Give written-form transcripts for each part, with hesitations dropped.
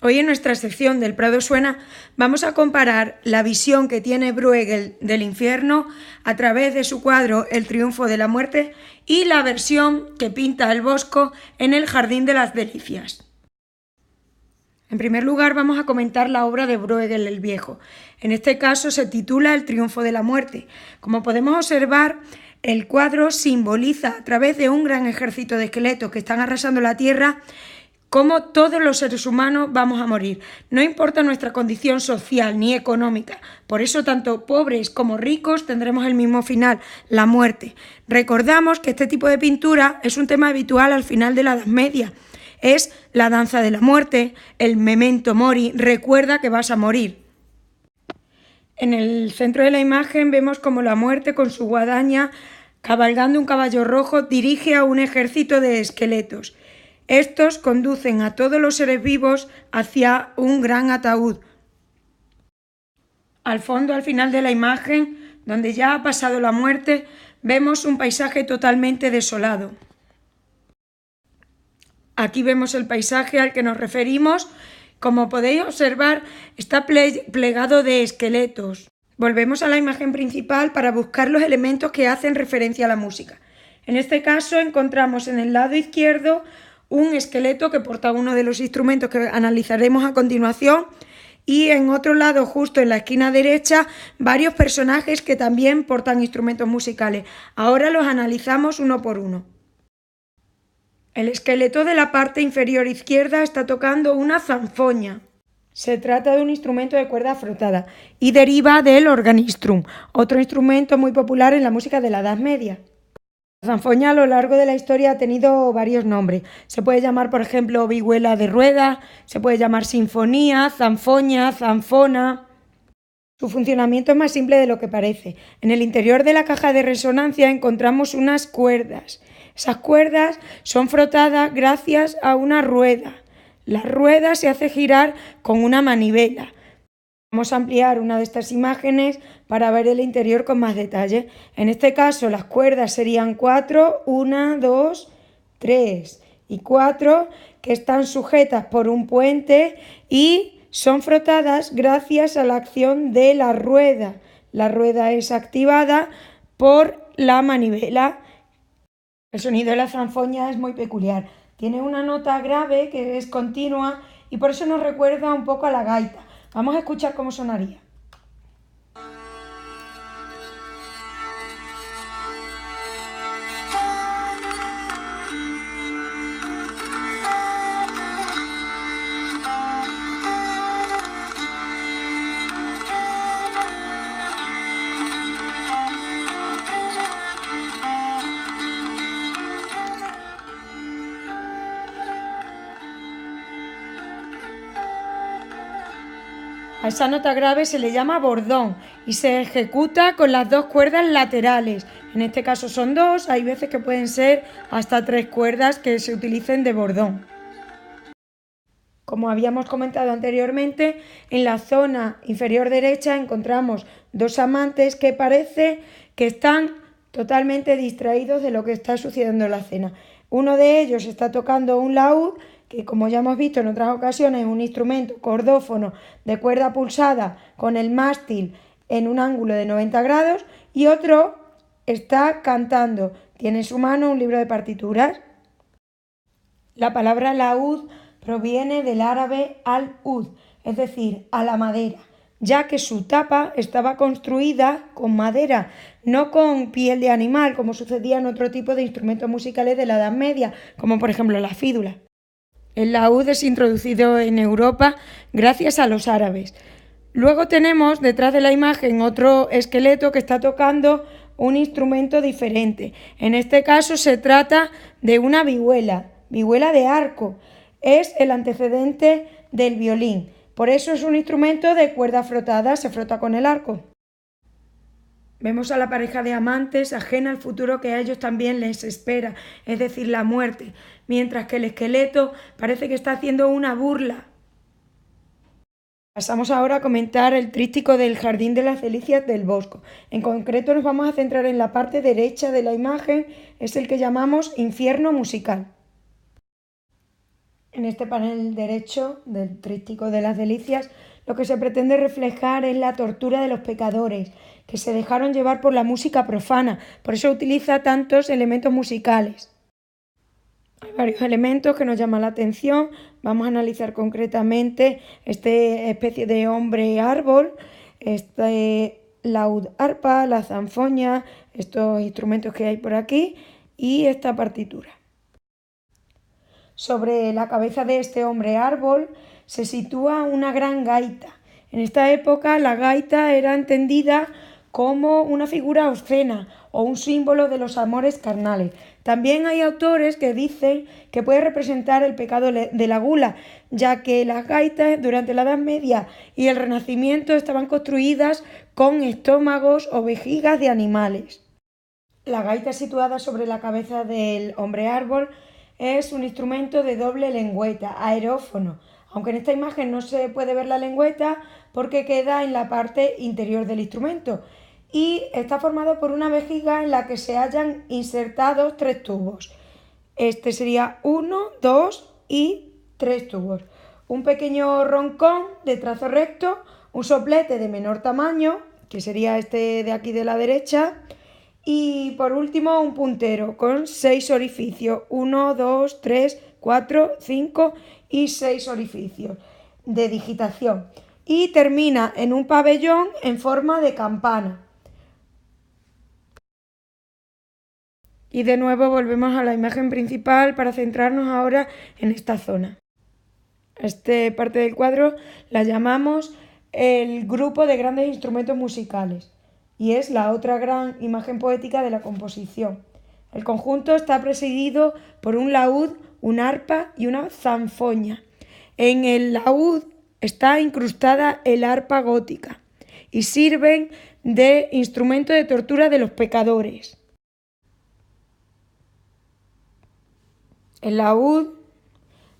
Hoy en nuestra sección del Prado Suena vamos a comparar la visión que tiene Bruegel del infierno a través de su cuadro El triunfo de la muerte y la versión que pinta el Bosco en el Jardín de las Delicias. En primer lugar vamos a comentar la obra de Bruegel el Viejo. En este caso se titula El triunfo de la muerte. Como podemos observar, el cuadro simboliza a través de un gran ejército de esqueletos que están arrasando la tierra cómo todos los seres humanos vamos a morir. No importa nuestra condición social ni económica. Por eso tanto pobres como ricos tendremos el mismo final, la muerte. Recordamos que este tipo de pintura es un tema habitual al final de la Edad Media. Es la danza de la muerte, el memento mori, recuerda que vas a morir. En el centro de la imagen vemos como la muerte con su guadaña, cabalgando un caballo rojo, dirige a un ejército de esqueletos. Estos conducen a todos los seres vivos hacia un gran ataúd. Al fondo, al final de la imagen, donde ya ha pasado la muerte, vemos un paisaje totalmente desolado. Aquí vemos el paisaje al que nos referimos. Como podéis observar, está plegado de esqueletos. Volvemos a la imagen principal para buscar los elementos que hacen referencia a la música. En este caso encontramos en el lado izquierdo un esqueleto que porta uno de los instrumentos que analizaremos a continuación y en otro lado, justo en la esquina derecha, varios personajes que también portan instrumentos musicales. Ahora los analizamos uno por uno. El esqueleto de la parte inferior izquierda está tocando una zanfoña. Se trata de un instrumento de cuerda frotada y deriva del organistrum, otro instrumento muy popular en la música de la Edad Media. La zanfoña a lo largo de la historia ha tenido varios nombres. Se puede llamar, por ejemplo, vihuela de rueda, se puede llamar sinfonía, zanfoña, zanfona. Su funcionamiento es más simple de lo que parece. En el interior de la caja de resonancia encontramos unas cuerdas. Esas cuerdas son frotadas gracias a una rueda. La rueda se hace girar con una manivela. Vamos a ampliar una de estas imágenes para ver el interior con más detalle. En este caso las cuerdas serían 4, 1, 2, 3 y 4 que están sujetas por un puente y son frotadas gracias a la acción de la rueda. La rueda es activada por la manivela. El sonido de la zanfoña es muy peculiar. Tiene una nota grave que es continua y por eso nos recuerda un poco a la gaita. Vamos a escuchar cómo sonaría. A esa nota grave se le llama bordón y se ejecuta con las dos cuerdas laterales. En este caso son dos, hay veces que pueden ser hasta 3 cuerdas que se utilicen de bordón. Como habíamos comentado anteriormente, en la zona inferior derecha encontramos dos amantes que parece que están totalmente distraídos de lo que está sucediendo en la escena. Uno de ellos está tocando un laúd, que como ya hemos visto en otras ocasiones es un instrumento cordófono de cuerda pulsada con el mástil en un ángulo de 90 grados y otro está cantando. Tiene en su mano un libro de partituras. La palabra laúd proviene del árabe al-ud, es decir, a la madera, ya que su tapa estaba construida con madera, no con piel de animal, como sucedía en otro tipo de instrumentos musicales de la Edad Media, como por ejemplo la fídula. El laúd es introducido en Europa gracias a los árabes. Luego tenemos detrás de la imagen otro esqueleto que está tocando un instrumento diferente. En este caso se trata de una vihuela de arco. Es el antecedente del violín. Por eso es un instrumento de cuerda frotada, se frota con el arco. Vemos a la pareja de amantes ajena al futuro que a ellos también les espera, es decir, la muerte, mientras que el esqueleto parece que está haciendo una burla. Pasamos ahora a comentar el tríptico del Jardín de las Delicias del Bosco. En concreto nos vamos a centrar en la parte derecha de la imagen, es el que llamamos infierno musical. En este panel derecho del tríptico de las delicias, lo que se pretende reflejar es la tortura de los pecadores, que se dejaron llevar por la música profana, por eso utiliza tantos elementos musicales. Hay varios elementos que nos llaman la atención. Vamos a analizar concretamente esta especie de hombre árbol, este laúd arpa, la zanfoña, estos instrumentos que hay por aquí y esta partitura. Sobre la cabeza de este hombre árbol se sitúa una gran gaita. En esta época la gaita era entendida como una figura obscena o un símbolo de los amores carnales. También hay autores que dicen que puede representar el pecado de la gula, ya que las gaitas durante la Edad Media y el Renacimiento estaban construidas con estómagos o vejigas de animales. La gaita situada sobre la cabeza del hombre árbol es un instrumento de doble lengüeta, aerófono, aunque en esta imagen no se puede ver la lengüeta porque queda en la parte interior del instrumento y está formado por una vejiga en la que se hallan insertados 3 tubos. Este sería 1, 2 y 3 tubos. Un pequeño roncón de trazo recto, un soplete de menor tamaño, que sería este de aquí de la derecha, y por último un puntero con 6 orificios, 1, 2, 3, 4, 5 y 6 orificios de digitación. Y termina en un pabellón en forma de campana. Y de nuevo volvemos a la imagen principal para centrarnos ahora en esta zona. Esta parte del cuadro la llamamos el grupo de grandes instrumentos musicales y es la otra gran imagen poética de la composición. El conjunto está presidido por un laúd, un arpa y una zanfoña. En el laúd está incrustada el arpa gótica y sirven de instrumento de tortura de los pecadores. El laúd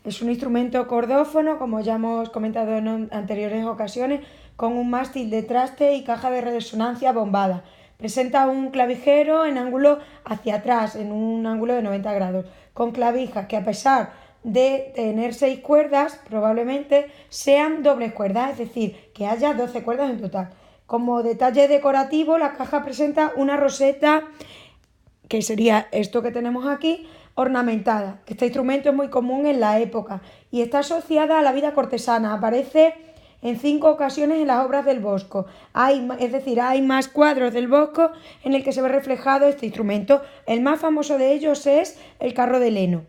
es un instrumento cordófono, como ya hemos comentado en anteriores ocasiones, con un mástil de traste y caja de resonancia bombada. Presenta un clavijero en ángulo hacia atrás, en un ángulo de 90 grados, con clavijas que a pesar de tener 6 cuerdas, probablemente sean dobles cuerdas, es decir, que haya 12 cuerdas en total. Como detalle decorativo, la caja presenta una roseta, que sería esto que tenemos aquí, ornamentada. Este instrumento es muy común en la época y está asociada a la vida cortesana. Aparece en 5 ocasiones en las obras del Bosco. Hay más cuadros del Bosco en el que se ve reflejado este instrumento. El más famoso de ellos es el carro de Leno.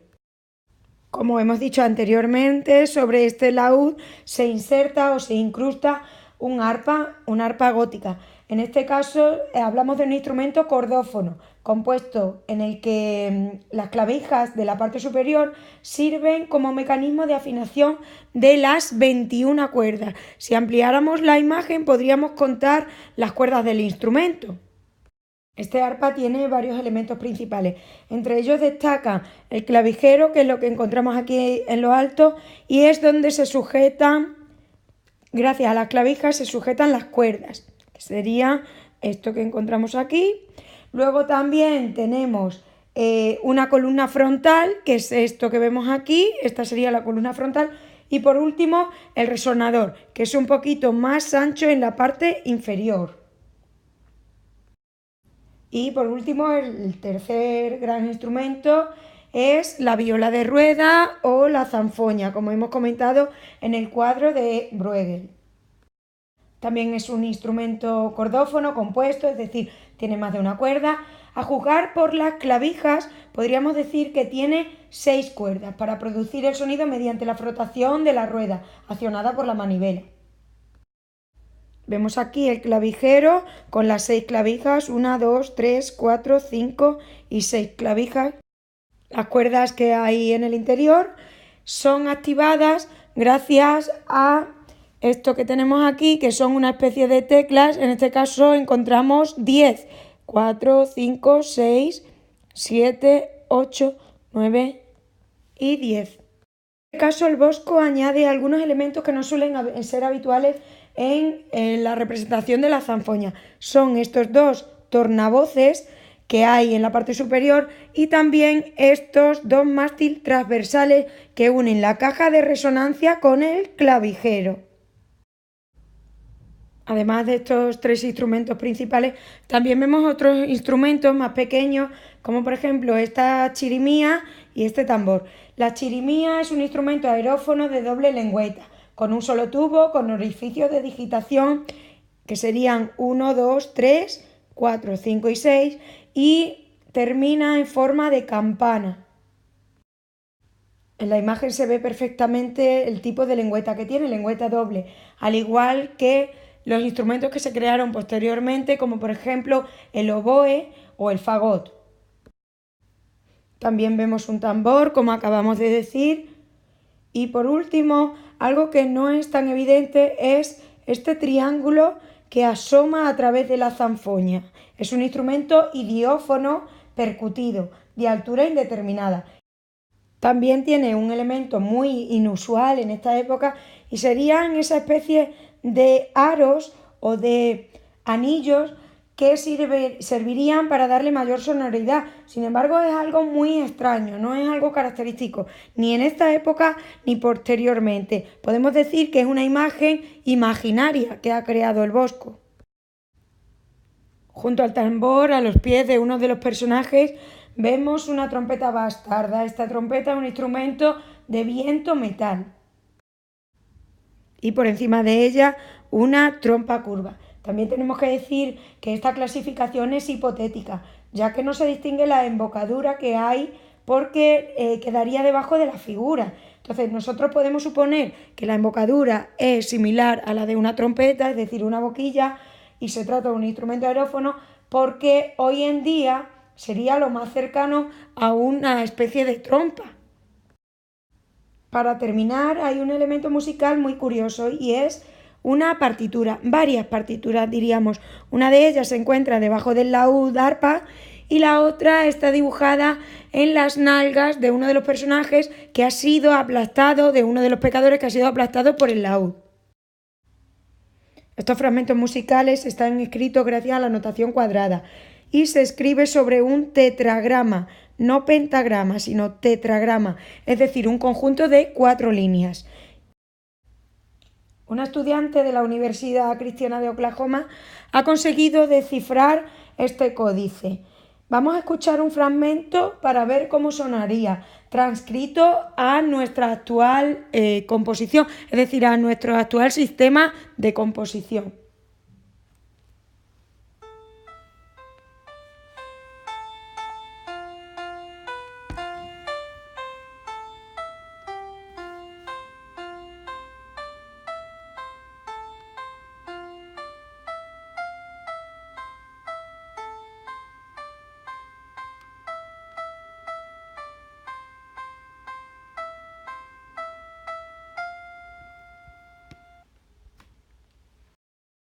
Como hemos dicho anteriormente, sobre este laúd se inserta o se incrusta un arpa gótica. En este caso hablamos de un instrumento cordófono, compuesto en el que las clavijas de la parte superior sirven como mecanismo de afinación de las 21 cuerdas. Si ampliáramos la imagen podríamos contar las cuerdas del instrumento. Este arpa tiene varios elementos principales, entre ellos destaca el clavijero, que es lo que encontramos aquí en lo alto, y es donde se sujetan, gracias a las clavijas, se sujetan las cuerdas, que sería esto que encontramos aquí. Luego también tenemos una columna frontal, que es esto que vemos aquí, esta sería la columna frontal, y por último el resonador, que es un poquito más ancho en la parte inferior. Y por último, el tercer gran instrumento es la viola de rueda o la zanfoña, como hemos comentado en el cuadro de Bruegel. También es un instrumento cordófono compuesto, es decir, tiene más de una cuerda. A juzgar por las clavijas, podríamos decir que tiene 6 cuerdas para producir el sonido mediante la frotación de la rueda, accionada por la manivela. Vemos aquí el clavijero con las 6 clavijas, 1, 2, 3, 4, 5 y 6 clavijas. Las cuerdas que hay en el interior son activadas gracias a esto que tenemos aquí, que son una especie de teclas. En este caso encontramos 10, 4, 5, 6, 7, 8, 9 y 10. En este caso el Bosco añade algunos elementos que no suelen ser habituales en la representación de la zanfoña. Son estos 2 tornavoces que hay en la parte superior y también estos dos mástiles transversales que unen la caja de resonancia con el clavijero. Además de estos tres instrumentos principales, también vemos otros instrumentos más pequeños, como por ejemplo esta chirimía y este tambor. La chirimía es un instrumento aerófono de doble lengüeta, con un solo tubo, con orificios de digitación, que serían 1, 2, 3, 4, 5 y 6, y termina en forma de campana. En la imagen se ve perfectamente el tipo de lengüeta que tiene, lengüeta doble, al igual que los instrumentos que se crearon posteriormente, como por ejemplo el oboe o el fagot. También vemos un tambor, como acabamos de decir. Y por último, algo que no es tan evidente es este triángulo que asoma a través de la zanfoña. Es un instrumento idiófono percutido, de altura indeterminada. También tiene un elemento muy inusual en esta época y serían esa especie de aros o de anillos que servirían para darle mayor sonoridad. Sin embargo, es algo muy extraño, no es algo característico ni en esta época ni posteriormente. Podemos decir que es una imagen imaginaria que ha creado el Bosco. Junto al tambor, a los pies de uno de los personajes, vemos una trompeta bastarda. Esta trompeta es un instrumento de viento metal. Y por encima de ella una trompa curva. También tenemos que decir que esta clasificación es hipotética, ya que no se distingue la embocadura que hay porque quedaría debajo de la figura. Entonces nosotros podemos suponer que la embocadura es similar a la de una trompeta, es decir, una boquilla, y se trata de un instrumento aerófono porque hoy en día sería lo más cercano a una especie de trompa. Para terminar, hay un elemento musical muy curioso y es una partitura, varias partituras diríamos. Una de ellas se encuentra debajo del laúd arpa y la otra está dibujada en las nalgas de uno de los personajes que ha sido aplastado, de uno de los pecadores que ha sido aplastado por el laúd. Estos fragmentos musicales están escritos gracias a la notación cuadrada y se escribe sobre un tetragrama, no pentagrama, sino tetragrama, es decir, un conjunto de 4 líneas. Una estudiante de la Universidad Cristiana de Oklahoma ha conseguido descifrar este códice. Vamos a escuchar un fragmento para ver cómo sonaría, transcrito a nuestra actual composición, es decir, a nuestro actual sistema de composición.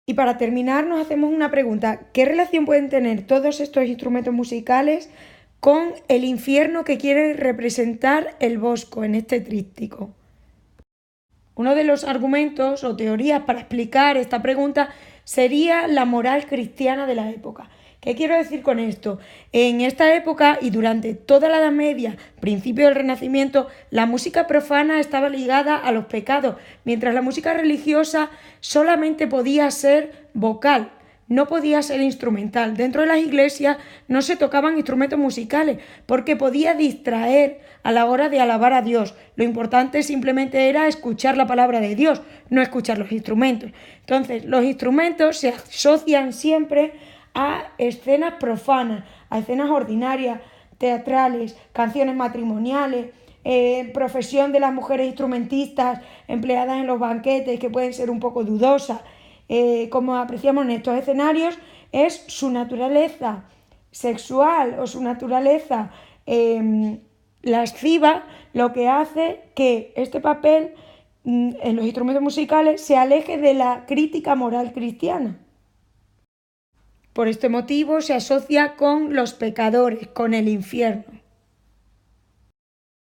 Y para terminar nos hacemos una pregunta: ¿qué relación pueden tener todos estos instrumentos musicales con el infierno que quiere representar el Bosco en este tríptico? Uno de los argumentos o teorías para explicar esta pregunta sería la moral cristiana de la época. ¿Qué quiero decir con esto? En esta época y durante toda la Edad Media, principio del Renacimiento, la música profana estaba ligada a los pecados, mientras la música religiosa solamente podía ser vocal, no podía ser instrumental. Dentro de las iglesias no se tocaban instrumentos musicales porque podía distraer a la hora de alabar a Dios. Lo importante simplemente era escuchar la palabra de Dios, no escuchar los instrumentos. Entonces, los instrumentos se asocian siempre a escenas profanas, a escenas ordinarias, teatrales, canciones matrimoniales, profesión de las mujeres instrumentistas empleadas en los banquetes que pueden ser un poco dudosas. Como apreciamos en estos escenarios, es su naturaleza sexual o su naturaleza lasciva lo que hace que este papel en los instrumentos musicales se aleje de la crítica moral cristiana. Por este motivo se asocia con los pecadores, con el infierno.